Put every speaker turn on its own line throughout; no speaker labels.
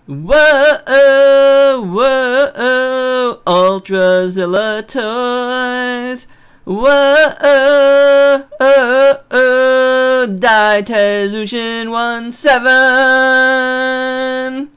Whoa, whoa, Ultrazilla Toys. Whoa, Daitetsujin 17.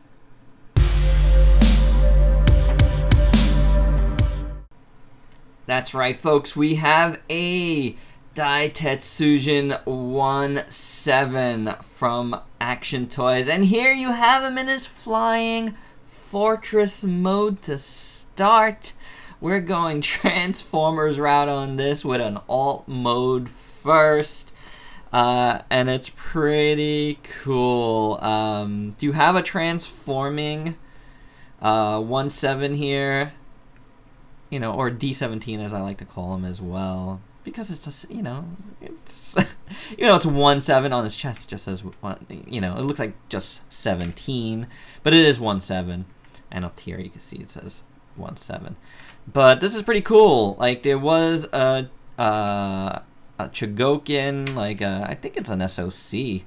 That's right, folks. We have a Daitetsujin 17 from Action Toys, and here you have him in his flying fortress mode to start. We're going Transformers route on this with an alt mode first, and it's pretty cool. Do you have a transforming 17 here? You know, or D17 as I like to call him as well, because it's just, you know, it's it's 17 on his chest. It just says, you know, it looks like just 17, but it is 17, and up here you can see it says 17. But this is pretty cool. Like, there was a Chogokin, like I think it's an SOC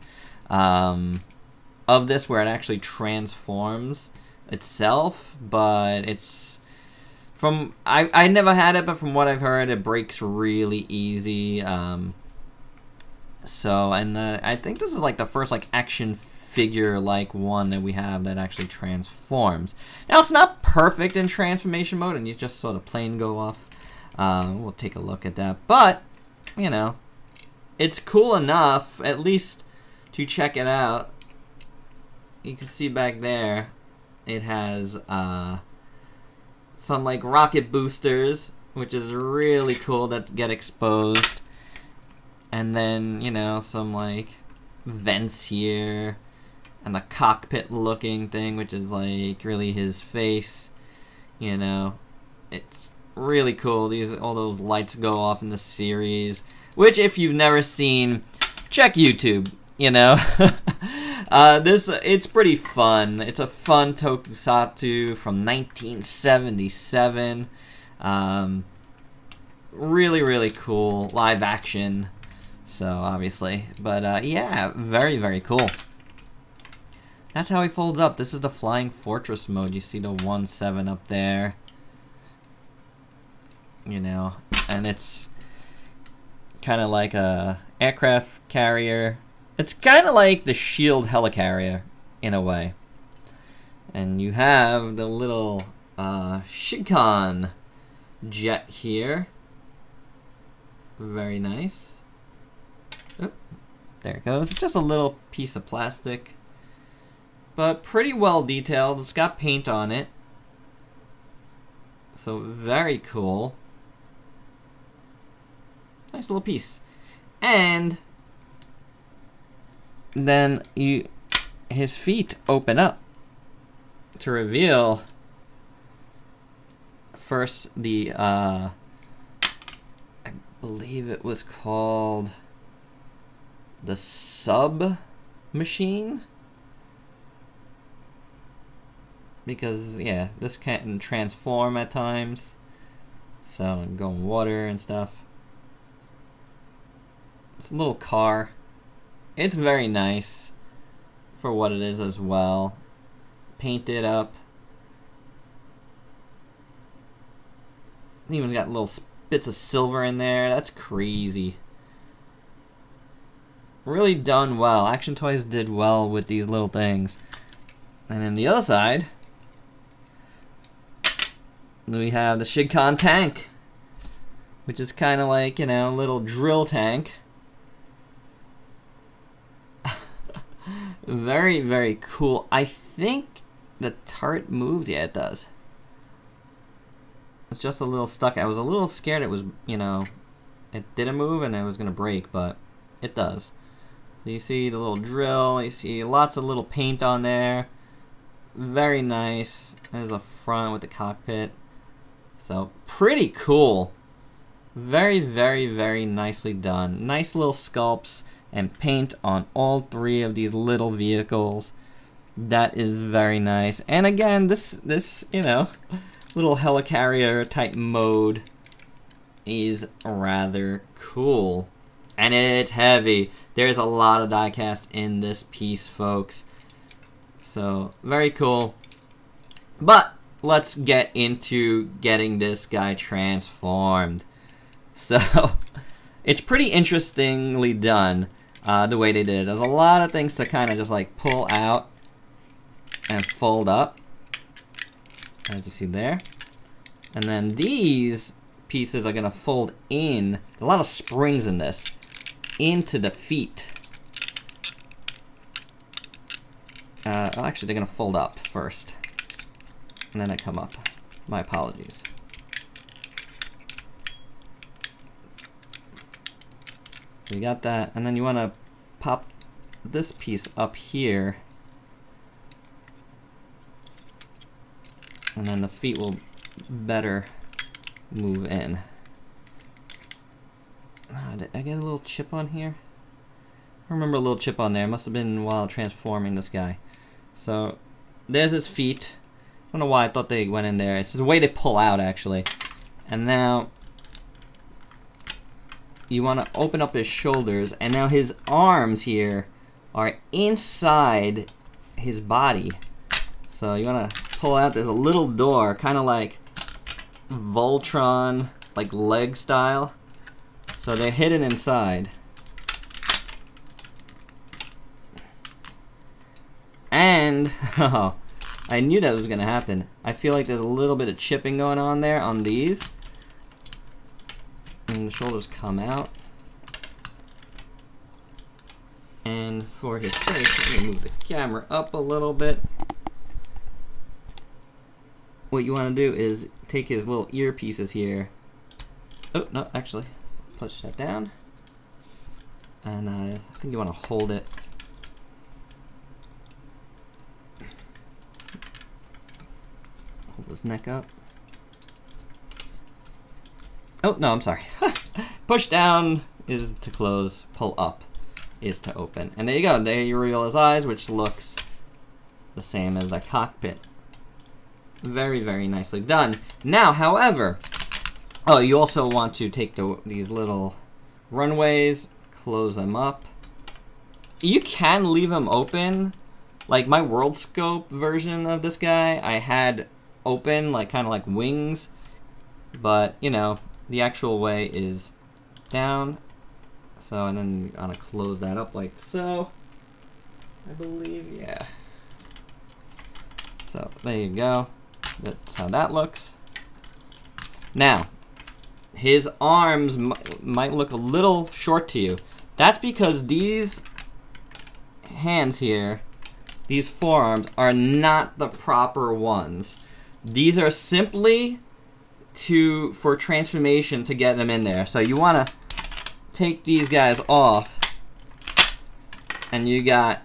of this where it actually transforms itself, but it's I never had it, but from what I've heard, it breaks really easy. So, and I think this is like the first like action figure like one that we have that actually transforms. Now, it's not perfect in transformation mode, and you just saw the plane go off. We'll take a look at that, but you know, it's cool enough at least to check it out. You can see back there, it has some like rocket boosters, which is really cool, that get exposed, and then, you know, some like vents here, and the cockpit looking thing, which is like really his face. You know, it's really cool. All those lights go off in the series, which if you've never seen, check YouTube. You know, it's pretty fun. It's a fun tokusatsu from 1977. Really, really cool live action. So obviously, but yeah, very, very cool. That's how he folds up. This is the flying fortress mode. You see the 17 up there. You know, and it's kind of like a aircraft carrier. It's kind of like the Shield helicarrier in a way. And you have the little Shikon jet here. Very nice. Oop, there it goes. Just a little piece of plastic, but pretty well detailed. It's got paint on it. So very cool. Nice little piece. And then his feet open up to reveal first the I believe it was called the sub machine, because yeah, this can transform at times, so go in water and stuff. It's a little car. It's very nice for what it is as well. Painted up. Even got little bits of silver in there. That's crazy. Really done well. Action Toys did well with these little things. And then the other side, we have the Shikon tank, which is kind of like, you know, a little drill tank. Very, very cool. I think the turret moves. Yeah, it does. It's just a little stuck. I was a little scared it was, you know, it didn't move and it was going to break, but it does. So you see the little drill. You see lots of little paint on there. Very nice. There's a front with the cockpit. So pretty cool. Very, very, very nicely done. Nice little sculpts and paint on all three of these little vehicles. That is very nice. And again, this you know, little helicarrier type mode is rather cool. And it's heavy. There's a lot of die cast in this piece, folks. So, very cool. But, let's get into getting this guy transformed. So, it's pretty interestingly done, the way they did it. There's a lot of things to kind of just like pull out and fold up, as you see there. And then these pieces are gonna fold in, a lot of springs in this, into the feet. Actually, they're gonna fold up first, and then they come up. My apologies. So you got that, and then you wanna pop this piece up here, and then the feet will better move in. Did I get a little chip on here? I remember a little chip on there. It must have been while transforming this guy. So there's his feet. I don't know why I thought they went in there. It's just a way to pull out, actually. And now you want to open up his shoulders, and now his arms here are inside his body. So you want to pull out. There's a little door, kind of like Voltron, like leg style. So they're hidden inside. And oh, I knew that was gonna happen. I feel like there's a little bit of chipping going on there on these. And the shoulders come out. And for his face, let me move the camera up a little bit. What you want to do is take his little earpieces here. Oh, no, actually, push that down. And I think you want to hold it. Hold his neck up. Oh, no, I'm sorry. Push down is to close, pull up is to open. And there you go, there you reveal his eyes, which looks the same as the cockpit. Very, very nicely done. Now, however, oh, you also want to take these little runways, close them up. You can leave them open. Like my World Scope version of this guy, I had open, like kind of like wings. But, you know, the actual way is down. So, and then you want to close that up like so. I believe, yeah. So, there you go. That's how that looks. Now, his arms might look a little short to you. That's because these hands here, these forearms, are not the proper ones. These are simply for transformation to get them in there. So you want to take these guys off, and you got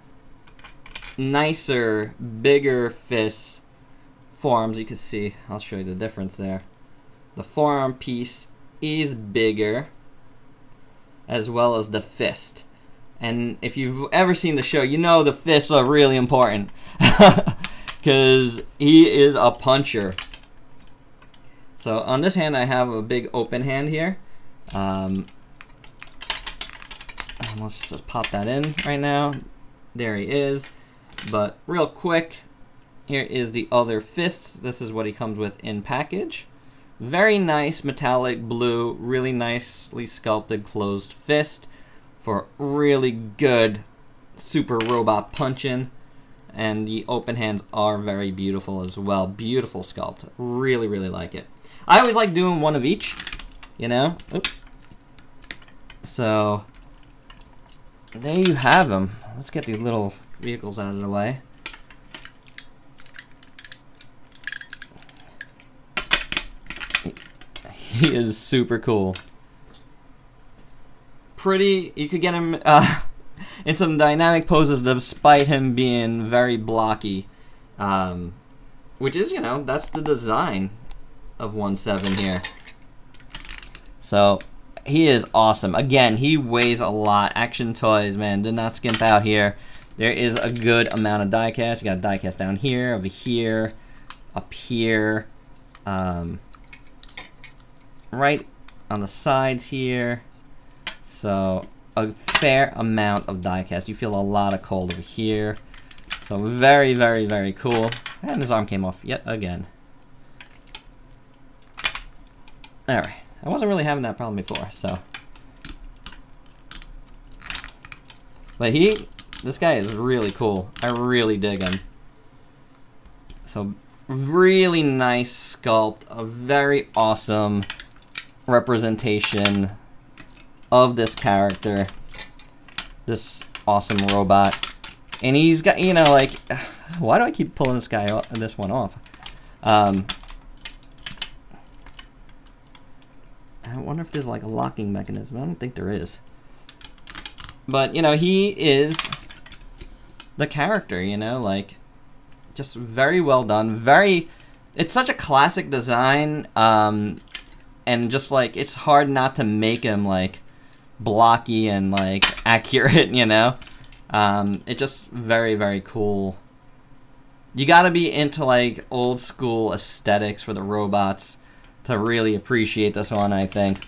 nicer, bigger fists. Forearms, you can see, I'll show you the difference there. The forearm piece is bigger, as well as the fist. And if you've ever seen the show, you know the fists are really important. Because he is a puncher. So on this hand, I have a big open hand here. Let's just pop that in right now. There he is. But real quick, here is the other fists. This is what he comes with in package. Very nice metallic blue, really nicely sculpted closed fist for really good super robot punching. And the open hands are very beautiful as well. Beautiful sculpt. Really, really like it. I always like doing one of each, you know? Oops. So, there you have them. Let's get these little vehicles out of the way. He is super cool. Pretty, you could get him in some dynamic poses despite him being very blocky. Which is, you know, that's the design of 1/7 here. So, he is awesome. Again, he weighs a lot. Action Toys, man, did not skimp out here. There is a good amount of die cast. You got die cast down here, over here, up here, right on the sides here. So a fair amount of die cast. You feel a lot of cold over here. So very, very, very cool. And his arm came off yet again. Alright. I wasn't really having that problem before, so. But this guy is really cool. I really dig him. So, really nice sculpt. A very awesome representation of this character. This awesome robot. And he's got, you know, like, why do I keep pulling this one off? I wonder if there's like a locking mechanism. I don't think there is. But, you know, he is the character, you know, like, just very well done. It's such a classic design, and just like, it's hard not to make him like blocky and like accurate, you know. It's just very, very cool. You gotta be into like old school aesthetics for the robots to really appreciate this one, I think.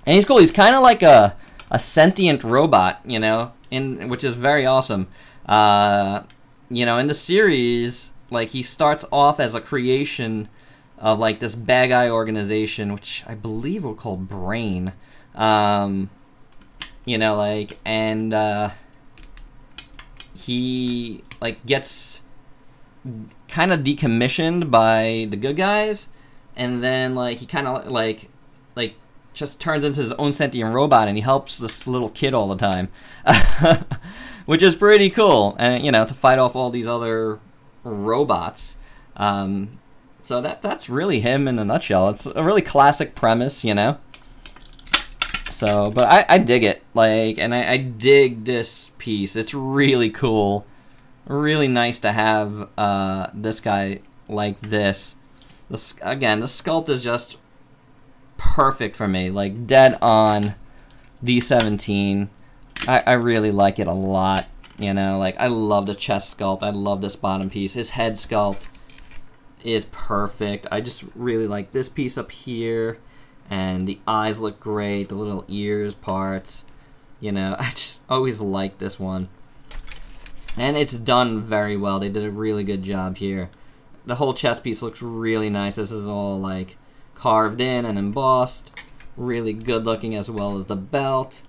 And he's cool. He's kind of like a sentient robot, you know, which is very awesome. You know, in the series, like, he starts off as a creation of like this bad guy organization, which I believe were called Brain. You know, like, and he like gets kind of decommissioned by the good guys, and then like he kind of like just turns into his own sentient robot, and he helps this little kid all the time, which is pretty cool. And you know, to fight off all these other robots. So that's really him in a nutshell. It's a really classic premise, you know. So, but I dig it, like, and I dig this piece. It's really cool, really nice to have this guy like this. Again, the sculpt is just perfect for me, like dead on D17. I really like it a lot, you know. Like, I love the chest sculpt. I love this bottom piece. His head sculpt is perfect. I just really like this piece up here. And the eyes look great, the little ears parts, you know. I just always like this one. And it's done very well. They did a really good job here. The whole chest piece looks really nice. This is all like carved in and embossed. Really good looking, as well as the belt.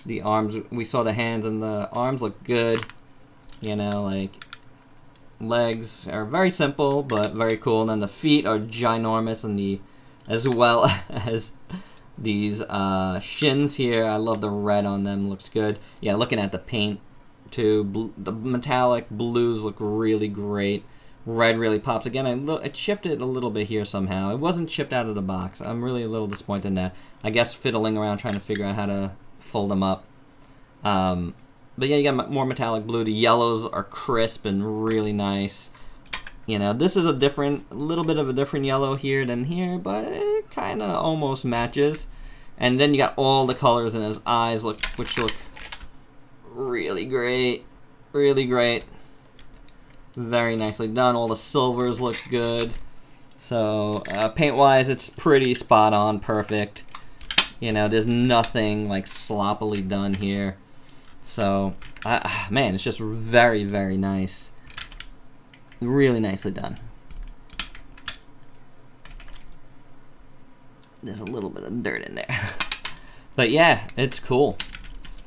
The arms, we saw the hands and the arms look good. You know, like, legs are very simple, but very cool. And then the feet are ginormous, and as well as these shins here. I love the red on them, looks good. Yeah, looking at the paint too, the metallic blues look really great. Red really pops. Again, I chipped it a little bit here somehow. It wasn't chipped out of the box. I'm really a little disappointed in that. I guess fiddling around trying to figure out how to fold them up. But yeah, you got more metallic blue. The yellows are crisp and really nice. You know, this is a little bit of a different yellow here than here, but it kind of almost matches. And then you got all the colors in his eyes, which look really great, really great. Very nicely done. All the silvers look good. So paint-wise, it's pretty spot on, perfect. You know, there's nothing like sloppily done here. So, man, it's just very, very nice. Really nicely done. There's a little bit of dirt in there. But yeah, it's cool.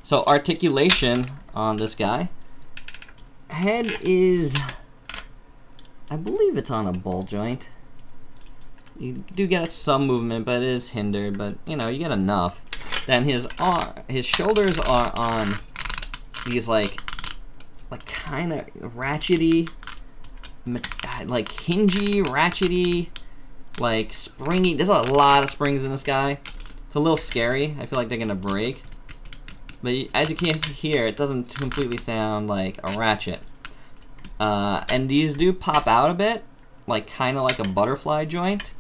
So articulation on this guy. Head is, I believe it's on a ball joint. You do get some movement, but it is hindered, but you know, you get enough. Then his shoulders are on these like kind of ratchety, like hingy, ratchety, like springy. There's a lot of springs in this guy. It's a little scary. I feel like they're gonna break. But as you can hear, it doesn't completely sound like a ratchet. And these do pop out a bit, like kind of like a butterfly joint,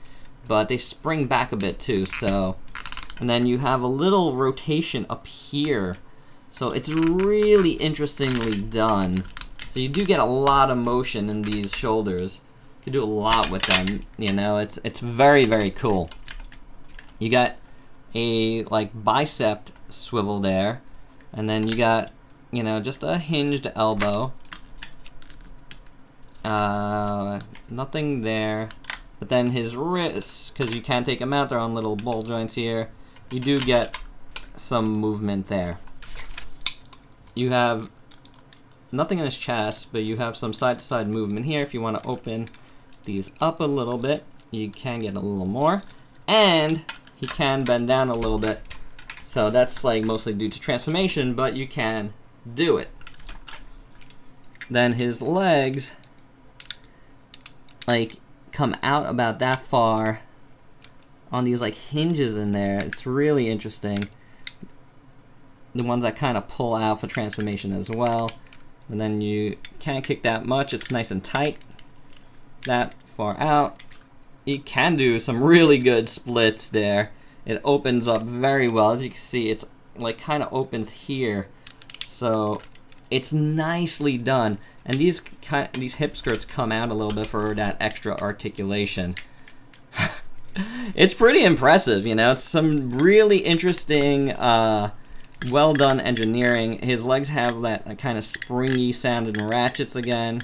but they spring back a bit too. So, and then you have a little rotation up here. So it's really interestingly done. So you do get a lot of motion in these shoulders. You can do a lot with them, you know. It's very, very cool. You got a like bicep swivel there, and then you got, you know, just a hinged elbow. Nothing there. But then his wrists, because you can take them out, they're on little ball joints here. You do get some movement there. You have nothing in his chest, but you have some side-to-side movement here. If you want to open these up a little bit, you can get a little more. And he can bend down a little bit. So that's like mostly due to transformation, but you can do it. Then his legs like come out about that far on these like hinges in there. It's really interesting. The ones that kind of pull out for transformation as well. And then you can't kick that much. It's nice and tight. That far out. You can do some really good splits there. It opens up very well. As you can see, it's like kind of opens here. So it's nicely done. And these hip skirts come out a little bit for that extra articulation. It's pretty impressive, you know. It's some really interesting, well done engineering. His legs have that kind of springy sounding ratchets again.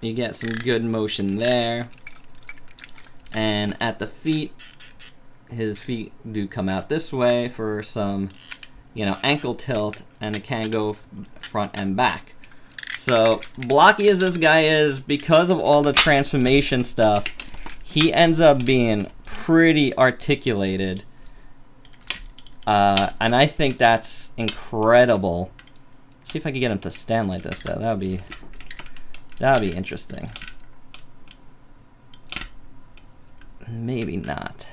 You get some good motion there. And at the feet, his feet do come out this way for some, you know, ankle tilt, and it can go front and back. So blocky as this guy is, because of all the transformation stuff, he ends up being pretty articulated. And I think that's incredible. Let's see if I can get him to stand like this though. That'd be interesting. Maybe not.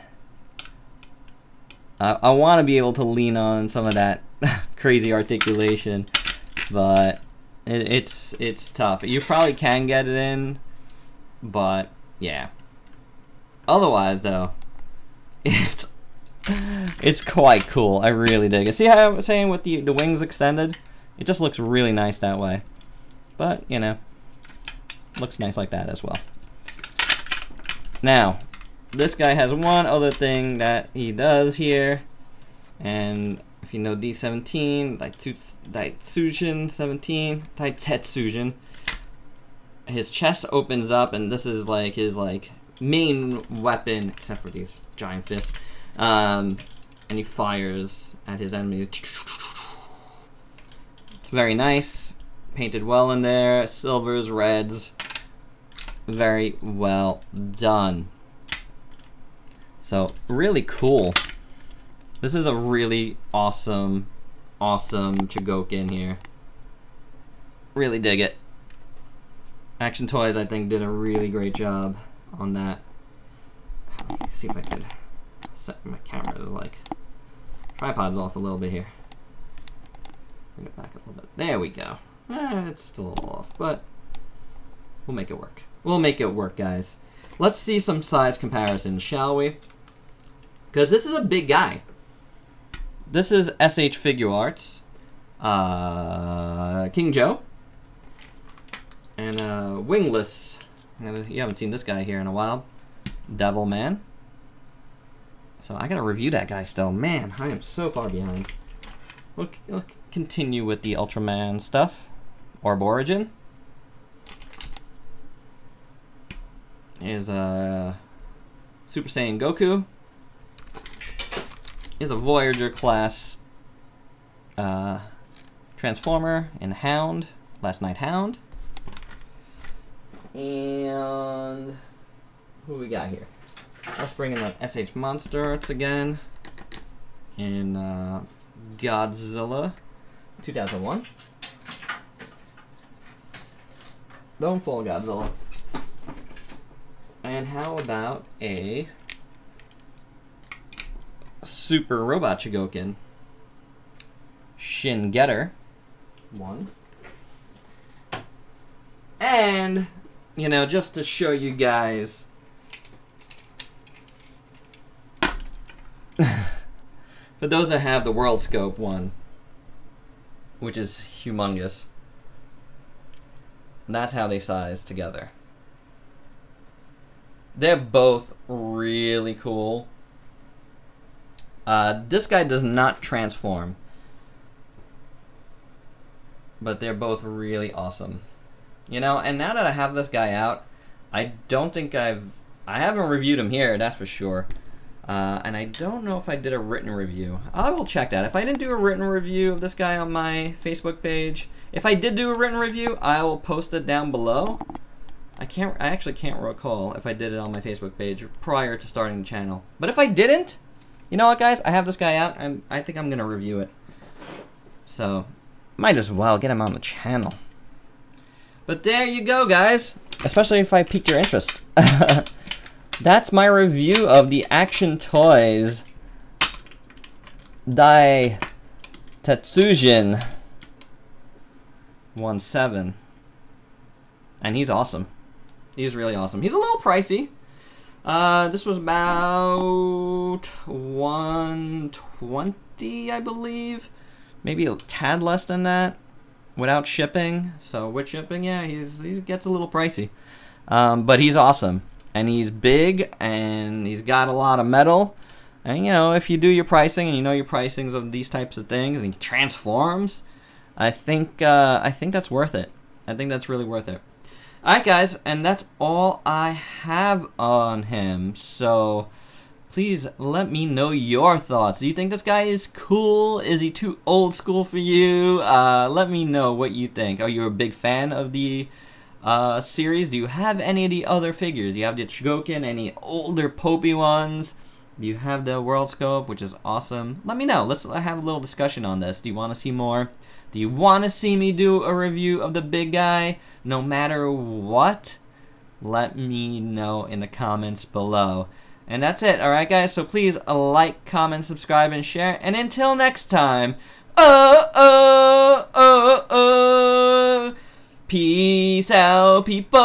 I want to be able to lean on some of that crazy articulation, but it's tough. You probably can get it in, but yeah. Otherwise, though, it's quite cool. I really dig it. See how I was saying with the wings extended? It just looks really nice that way. But, you know, looks nice like that as well. Now, this guy has one other thing that he does here, and if you know D17, Daitetsujin 17, Daitetsujin, his chest opens up, and this is like his main weapon, except for these giant fists, and he fires at his enemies. It's very nice, painted well in there, silvers, reds, very well done. So, really cool. This is a really awesome Chogokin here. Really dig it. Action Toys, I think, did a really great job on that. Let's see if I could set my camera to like tripod's off a little bit here. Bring it back a little bit. There we go. It's still a little off, but we'll make it work. We'll make it work, guys. Let's see some size comparisons, shall we? Because this is a big guy. This is SH Figure Arts, King Joe, and Wingless. You haven't seen this guy here in a while. Devil Man. So I gotta review that guy still. Man, I am so far behind. We'll continue with the Ultraman stuff. Orb Origin. Here's a Super Saiyan Goku. Here's a Voyager class Transformer and Hound. Last Night Hound. And who we got here? Let's bring in that SH Monster Arts again. And Godzilla 2001. Don't fall, Godzilla. And how about a Super Robot Chogokin? Shin Getter 1. And, you know, just to show you guys for those that have the World Scope one, which is humongous, that's how they size together. They're both really cool. This guy does not transform, but they're both really awesome. You know, and now that I have this guy out, I don't think I haven't reviewed him here, that's for sure. And I don't know if I did a written review. I will check that. If I didn't do a written review of this guy on my Facebook page, if I did do a written review, I will post it down below. I actually can't recall if I did it on my Facebook page prior to starting the channel. But if I didn't, you know what, guys? I have this guy out. I think I'm gonna review it. So, might as well get him on the channel. But there you go, guys. Especially if I pique your interest. That's my review of the Action Toys Daitetsujin 1/7. And he's awesome. He's really awesome. He's a little pricey. This was about $120, I believe. Maybe a tad less than that without shipping. So with shipping, yeah, he gets a little pricey. But he's awesome. And he's big, and he's got a lot of metal. And, you know, if you do your pricing, and you know your pricings of these types of things, and he transforms, I think that's worth it. I think that's really worth it. Alright, guys, and that's all I have on him. So, please let me know your thoughts. Do you think this guy is cool? Is he too old school for you? Let me know what you think. Are you a big fan of the series? Do you have any of the other figures? Do you have the Chogokin, any older Popey ones? Do you have the World Scope, which is awesome? Let me know. Let's have a little discussion on this. Do you want to see more? Do you want to see me do a review of the big guy no matter what? Let me know in the comments below. And that's it. Alright, guys? So please like, comment, subscribe, and share. And until next time, peace out, people.